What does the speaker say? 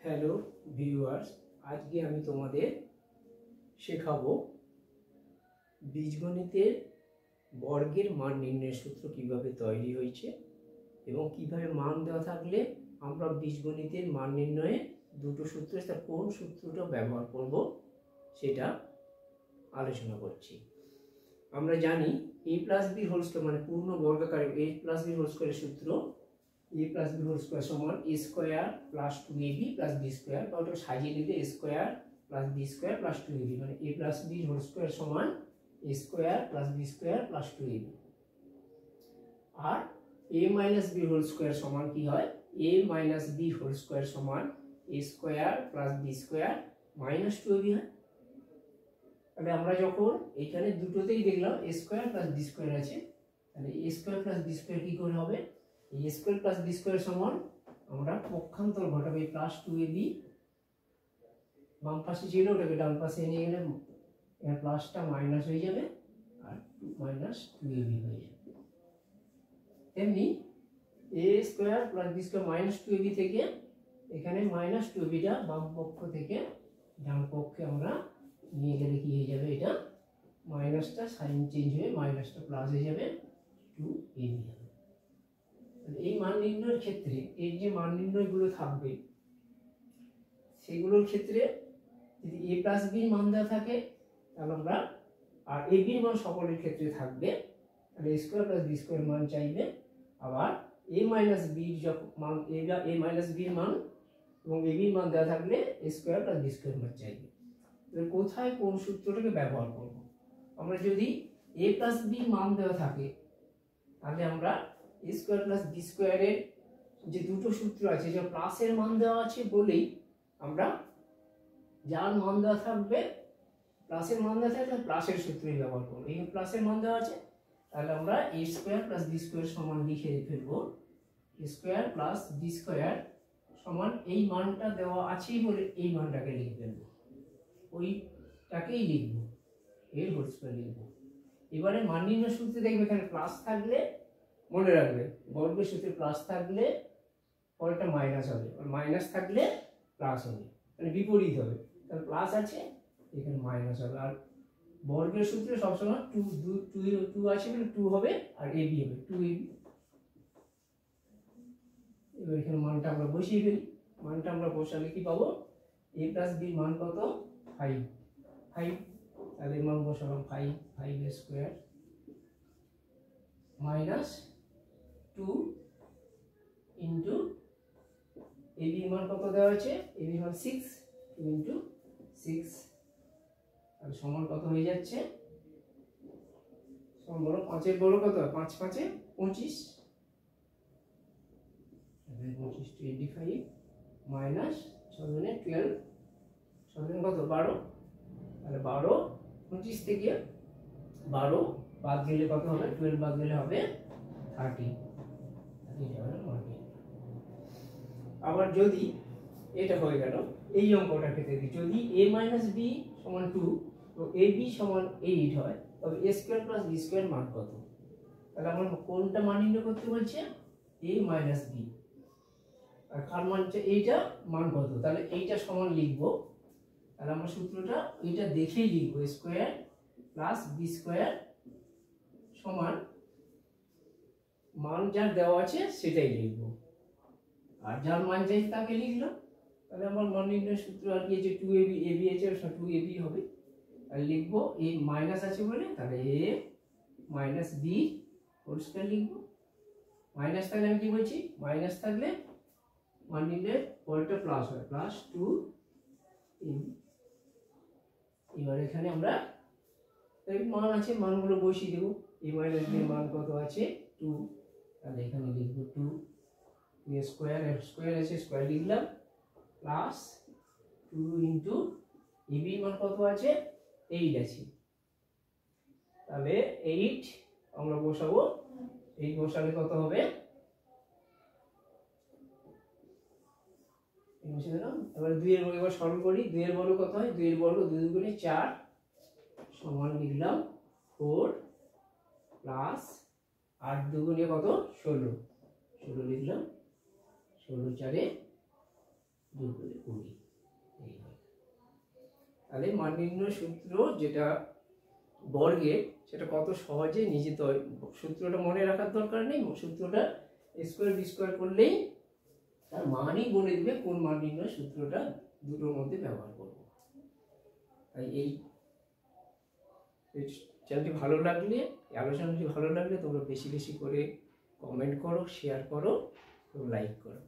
Hello viewers, আজকে আমি তোমাদের শেখাবো বীজগণিতের বর্গের মান নির্ণয়ের সূত্র কিভাবে তৈরি হয়েছে এবং কিভাবে মান দেওয়া থাকলে আমরা বীজগণিতের মান নির্ণয়ে দুটো সূত্র, তার কোন সূত্রটা ব্যবহার করব সেটা আলোচনা করছি। আমরা জানি a plus b whole square মানে পূর্ণ বর্গাকারে a প্লাস বি হোল স্কয়ারের সূত্র a plus b whole square সমান a square plus 2ab plus b square, বা ওটা সাজিয়ে নিলে a square plus b square plus 2ab, মানে a plus b whole square সমান a square plus b square plus 2ab। আর a minus b whole square সমান কি হয়, a minus b whole square সমান a square plus b square minus 2ab হয়। তাহলে আমরা যখন এখানে দুটোতেই দেখলাম a square plus b square আছে, তাহলে a square plus b square কি করে হবে, a square plus b square সমান আমরা পক্ষান্তর ঘটাবো, এই প্লাস 2ab বাম পাশে ছিল ওটাকে ডান পাশে নিয়ে গেলে এর প্লাসটা মাইনাস হয়ে যাবে আর মাইনাস 2ab হয়ে যাবে। তেমনি a square plus b square minus 2ab থেকে এখানে মাইনাস 2abটা বাম পক্ষ থেকে ডান পক্ষে আমরা নিয়ে গেলে কি হয়ে যাবে, এটা মাইনাসটা সাইন চেঞ্জ হয়ে মাইনাসটা প্লাস হয়ে যাবে, 2ab হবে। এই মান নির্ণয়ের ক্ষেত্রে এর যে মান নির্ণয়গুলো থাকবে সেগুলোর ক্ষেত্রে যদি a প্লাস b মান দেওয়া থাকে তাহলে আমরা, আর a b মান সকলের ক্ষেত্রে থাকবে, তাহলে a square plus b square মান চাইবে। আবার a মাইনাস b যখন মান a মাইনাস b মান এবং a b মান দেওয়া থাকলে a square plus b square মান চাইবে। তাহলে কোথায় কোন সূত্রটাকে ব্যবহার করব, আমরা যদি a প্লাস b মান দেওয়া থাকে তাহলে আমরা a স্কয়ার প্লাস b স্কয়ারের যে দুটো সূত্র আছে, যে প্লাসের মান দেওয়া আছে বলেই আমরা যার মান দেওয়া থাকবে, প্লাসের মান দেওয়া থাকলে প্লাসের সূত্রই ব্যবহার করব। এই প্লাসের মান দেওয়া আছে তাহলে আমরা a square plus b square সমান লিখে ফেলবো, a square plus b square সমান এই মানটা দেওয়া আছেই বলে এই মানটাকে লিখে ফেলবো, ওইটাকেই লিখবো, এর হোল স্কয়ার লিখবো। এবারে মান নির্ণয় সূত্রে দেখবে এখানে প্লাস থাকলে মনে রাখবে বর্গের সূত্রে প্লাস থাকলে পরেরটা মাইনাস হবে, আর মাইনাস থাকলে প্লাস হবে, মানে বিপরীত হবে। তাহলে প্লাস আছে এখানে মাইনাস হবে, আর বর্গের সূত্রে সবসময় 2 আছে বলে 2 হবে আর ab হবে 2ab। এবার এখানে মানটা আমরা বসিয়ে ফেলি, মানটা আমরা বসালে কি পাবো, a প্লাস b মান কত 5, তাহলে মান বসালাম 5 স্কয়ার মাইনাস 2 ইন্টু ab মান কত দেওয়া আছে, ab মান 6, 2 ইন্টু 6, আর সমান কত হয়ে যাচ্ছে, সমান বড় 5 এর বড় কত, 5 5 এ 25, 25 মাইনাস 7 এ 12, 7 কত 12, তাহলে 12 25 থেকে 12 বাদ দিলে কত হবে, 12 বাদ দিলে হবে 30। আবার যদি এটা হয়ে গেল এই অঙ্কটার ক্ষেত্রে, যদি a মাইনাস b সমান 2 তো ab সমান 8 হয়, তবে a square plus b square মান কত, তাহলে আমরা কোনটা মান নির্ণয় করতে বলছে, a মাইনাস b, আর কার মান এইটা মান কত, তাহলে এইটা সমান লিখবো, তাহলে আমরা সূত্রটা এইটা দেখেই লিখবো, a square plus b square সমান মান যার দেওয়া আছে সেটাই লিখবো, আর যার মান চাই তাকে লিখলাম। তাহলে আমার মান নির্ণয় সূত্র আর কি, যে 2ab ab আছে 2ab হবে, আর লিখবো এই মাইনাস আছে বলে তাহলে a minus b whole square লিখবো। মাইনাস থাকলে আমি কি বলছি, মাইনাস থাকলে মান নির্ণয়ের পরেরটা প্লাস হয়, প্লাস 2ab। এবার এখানে আমরা মান আছে, মানগুলো বসিয়ে দেবো, a মাইনাস b এর মান কত আছে 2, তাহলে এখানে লিখবো 2 স্কয়ার, f স্কয়ার আছে স্কয়ার লিখলাম, প্লাস 2 ইন্টু ab এর মান কত আছে 8 আছে, তাহলে 8 আমরা বসাবো, 8 বসালে কত হবে, এবার 2 এর বর্গ এবার সরল করি, 2 এর বর্গ কত হয়, 2 এর বর্গ 2 দুগুণে 4 সমান লিখলাম 4 প্লাস 8 দুগুণে কত 16 লিখলাম, 16 4 2 করে 20 এই হয়। তাহলে মান নির্ণয় সূত্র যেটা বর্গের সেটা কত সহজে নিজে সূত্রটা মনে রাখার দরকার নেই, সূত্রটা স্কোয়ার বি স্কোয়ার করলেই তার মানই বলে দিবে কোন মান নির্ণয় সূত্রটা দুটোর মধ্যে ব্যবহার করব। তাই এই চ্যানেলটি ভালো লাগলে, আলোচনাটি ভালো লাগলে তোমরা বেশি বেশি করে কমেন্ট করো, শেয়ার করো এবং লাইক করো।